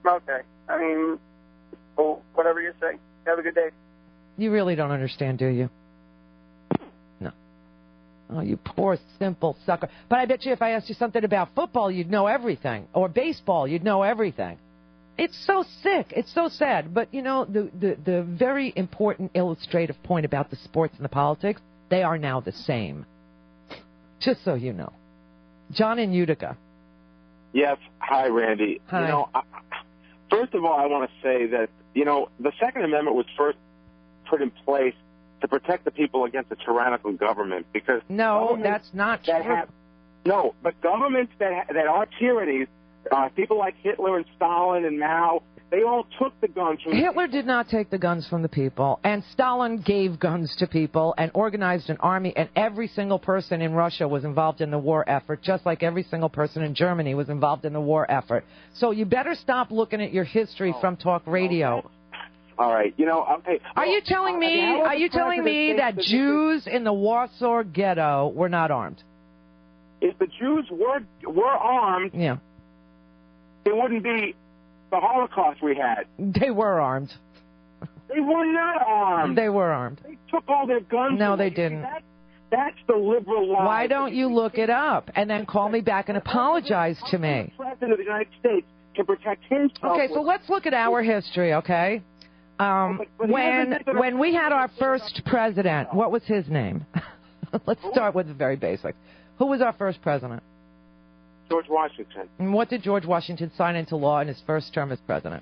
Okay. I mean, well, whatever you say. Have a good day. You really don't understand, do you? No. Oh, you poor, simple sucker. But I bet you if I asked you something about football, you'd know everything. Or baseball, you'd know everything. It's so sick. It's so sad. But, you know, the very important illustrative point about the sports and the politics, they are now the same. Just so you know. John in Utica. Yes. Hi, Randy. Hi. You know, first of all, I want to say that, you know, the Second Amendment was first put in place to protect the people against a tyrannical government because... No, that's not true. No, but governments that are tyrannies, people like Hitler and Stalin and Mao, they all took the guns from Hitler did not take the guns from the people, and Stalin gave guns to people and organized an army, and every single person in Russia was involved in the war effort, just like every single person in Germany was involved in the war effort. So you better stop looking at your history from talk radio. Okay. All right, you know, okay. Are you telling me that Jews in the Warsaw Ghetto were not armed? If the Jews were armed, yeah, it wouldn't be the Holocaust we had. They were armed. They were not armed. They were armed. They took all their guns. No, they didn't. That's the liberal lie. Why don't you look it up and then call me back and apologize to me? The President of the United States can protect himself. Okay, so let's look at our history, okay? When we had our first president, what was his name? Let's start with the very basics. Who was our first president? George Washington. And what did George Washington sign into law in his first term as president?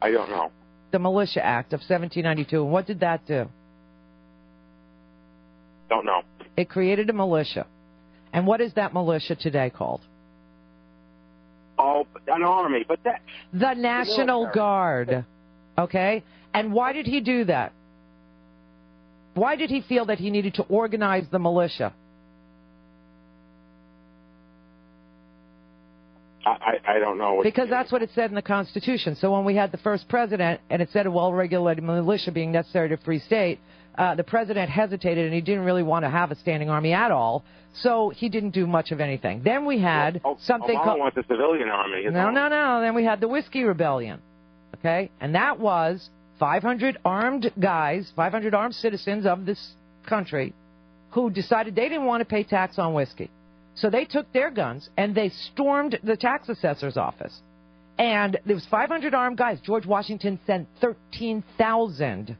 I don't know. The Militia Act of 1792. And what did that do? Don't know. It created a militia. And what is that militia today called? Oh, an army. But that... The National Guard. Okay? And why did he do that? Why did he feel that he needed to organize the militia? I don't know. Because that's what it said in the Constitution. So when we had the first president, and it said a well-regulated militia being necessary to a free state, the president hesitated, and he didn't really want to have a standing army at all. So he didn't do much of anything. Then we had something called... Obama wants a civilian army. No. Then we had the Whiskey Rebellion. Okay? And that was 500 armed guys, 500 armed citizens of this country who decided they didn't want to pay tax on whiskey. So they took their guns and they stormed the tax assessor's office. And there was 500 armed guys. George Washington sent 13,000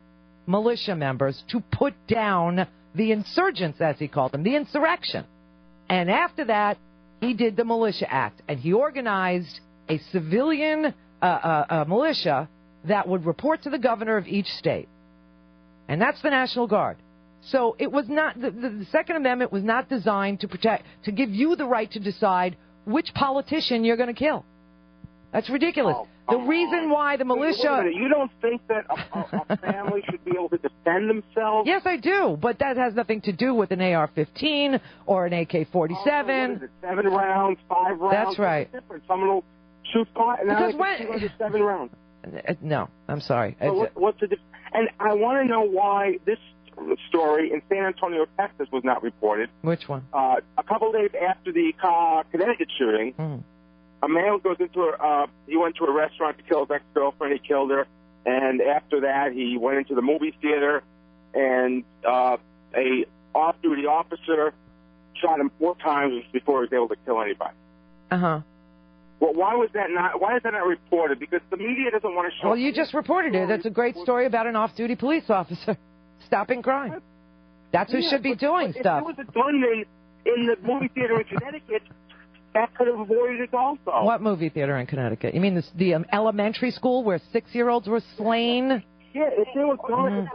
militia members to put down the insurgents, as he called them, the insurrection. And after that, he did the Militia Act. And he organized a civilian militia that would report to the governor of each state. And that's the National Guard. So it was not, the Second Amendment was not designed to give you the right to decide which politician you're going to kill. That's ridiculous. The reason why the militia... You don't think that a family should be able to defend themselves? Yes, I do, but that has nothing to do with an AR-15 or an AK-47. What is it, 7 rounds, 5 rounds? That's right. Someone will shoot 5, and now because they 7 rounds. No, I'm sorry. So what's the difference? And I want to know why this story in San Antonio, Texas was not reported. Which one? A couple of days after the Connecticut shooting, a male goes into he went to a restaurant to kill his ex-girlfriend. He killed her. And after that, he went into the movie theater, and a off-duty officer shot him 4 times before he was able to kill anybody. Uh-huh. Well, why is that not reported? Because the media doesn't want to show... Well, you just reported it. That's a great story about an off-duty police officer stopping crime. That's who should be doing stuff. If there was a gun in the movie theater in Connecticut, that could have avoided it also. What movie theater in Connecticut? You mean the elementary school where 6-year-olds were slain? Yeah, if there was guns...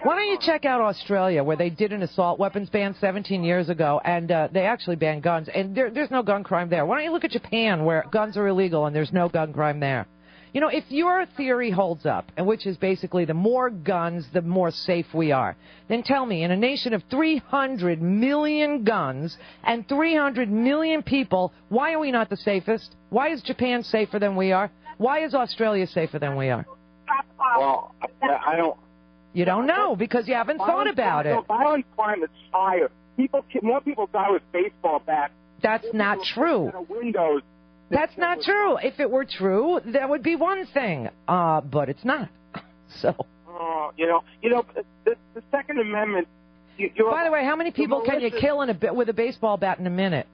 Why don't you check out Australia, where they did an assault weapons ban 17 years ago, and they actually banned guns, and there's no gun crime there. Why don't you look at Japan, where guns are illegal and there's no gun crime there? You know, if your theory holds up, and which is basically the more guns, the more safe we are, then tell me, in a nation of 300 million guns and 300 million people, why are we not the safest? Why is Japan safer than we are? Why is Australia safer than we are? Well, I don't... You don't know, because you haven't thought about it. Violent crime is higher. More people die with baseball bats. That's not true. Windows That's not true. If it were true, that would be one thing. But it's not. So. The Second Amendment. By the way, how many people can you kill with a baseball bat in a minute?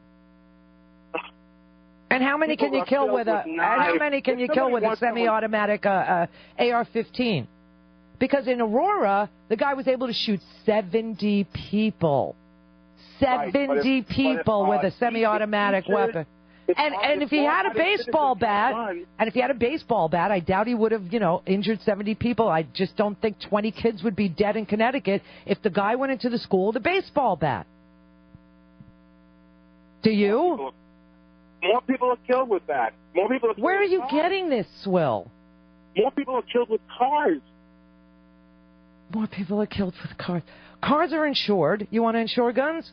And how many can you kill with a semi-automatic AR-15? Because in Aurora, the guy was able to shoot 70 people. 70 people with a semi-automatic weapon. And if he had a baseball bat, I doubt he would have, injured 70 people. I just don't think 20 kids would be dead in Connecticut if the guy went into the school with a baseball bat. Do you? More people are killed with that. More people are killed. Where are you getting this, Swill? More people are killed with cars. More people are killed with cars. Cars are insured. You want to insure guns?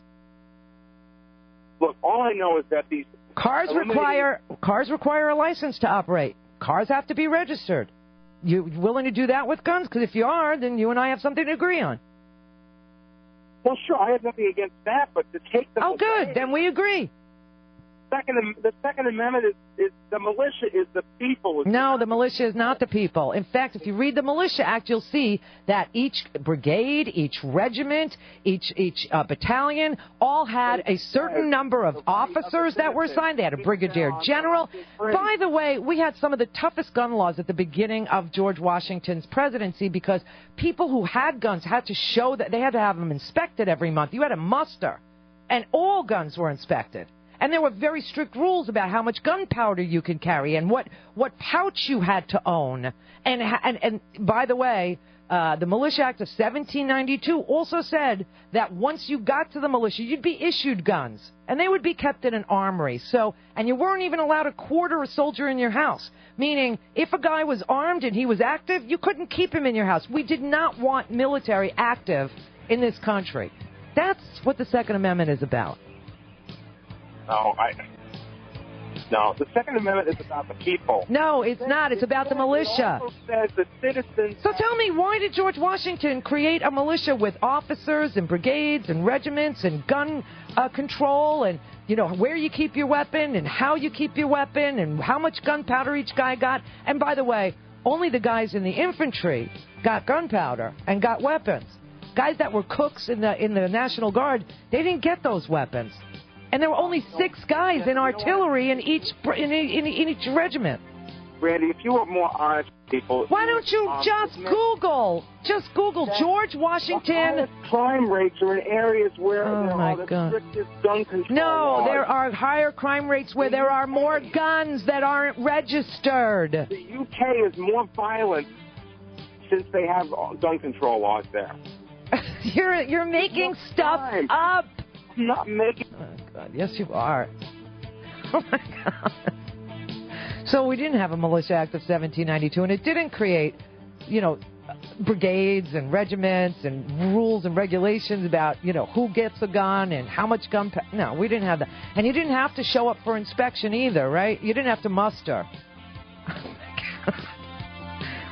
Look, all I know is that these cars require a license to operate. Cars have to be registered. You willing to do that with guns? Because if you are, then you and I have something to agree on. Well, sure, I have nothing against that, but to take them away, good. Then we agree. The Second Amendment is the militia is the people. No, the militia is not the people. In fact, if you read the Militia Act, you'll see that each brigade, each regiment, each battalion all had a certain number of officers that were assigned. They had a brigadier general. By the way, we had some of the toughest gun laws at the beginning of George Washington's presidency because people who had guns had to show that they had to have them inspected every month. You had a muster, and all guns were inspected. And there were very strict rules about how much gunpowder you could carry and what pouch you had to own. And by the way, the Militia Act of 1792 also said that once you got to the militia, you'd be issued guns. And they would be kept in an armory. And you weren't even allowed to quarter a soldier in your house. Meaning, if a guy was armed and he was active, you couldn't keep him in your house. We did not want military active in this country. That's what the Second Amendment is about. No, the Second Amendment is about the people. No, it's not. It's about the militia. It also says the citizens. So tell me, why did George Washington create a militia with officers and brigades and regiments and gun control and, where you keep your weapon and how you keep your weapon and how much gunpowder each guy got? And by the way, only the guys in the infantry got gunpowder and got weapons. Guys that were cooks in the National Guard, they didn't get those weapons. And there were only 6 guys in artillery in each regiment. Randy, if you were more honest people... Why don't you just Google George Washington... The crime rates are in areas where there are the strictest gun control laws. There are higher crime rates where there are more guns that aren't registered. The UK is more violent since they have gun control laws there. You're making stuff up. I'm not making... Oh, God. Yes, you are. Oh, my God. So we didn't have a Militia Act of 1792, and it didn't create, brigades and regiments and rules and regulations about, who gets a gun and how much gunpowder. No, we didn't have that. And you didn't have to show up for inspection either, right? You didn't have to muster. Oh, my God.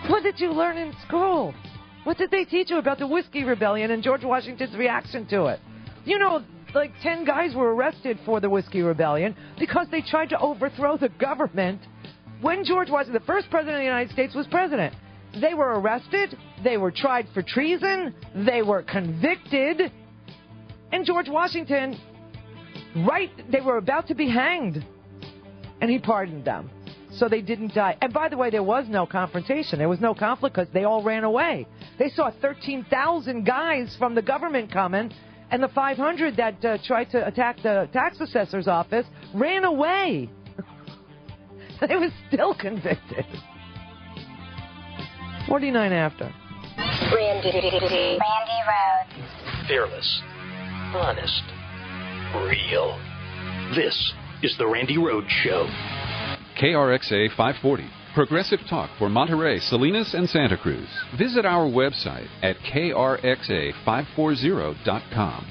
What did you learn in school? What did they teach you about the Whiskey Rebellion and George Washington's reaction to it? Like 10 guys were arrested for the Whiskey Rebellion because they tried to overthrow the government when George Washington, the first president of the United States, was president. They were arrested. They were tried for treason. They were convicted. And George Washington, they were about to be hanged. And he pardoned them. So they didn't die. And by the way, there was no confrontation. There was no conflict because they all ran away. They saw 13,000 guys from the government coming. And the 500 that tried to attack the tax assessor's office ran away. They were still convicted. 49 after. Randy Road. Fearless. Honest. Real. This is the Randy Rhoads Show. KRXA 540. Progressive talk for Monterey, Salinas, and Santa Cruz. Visit our website at krxa540.com.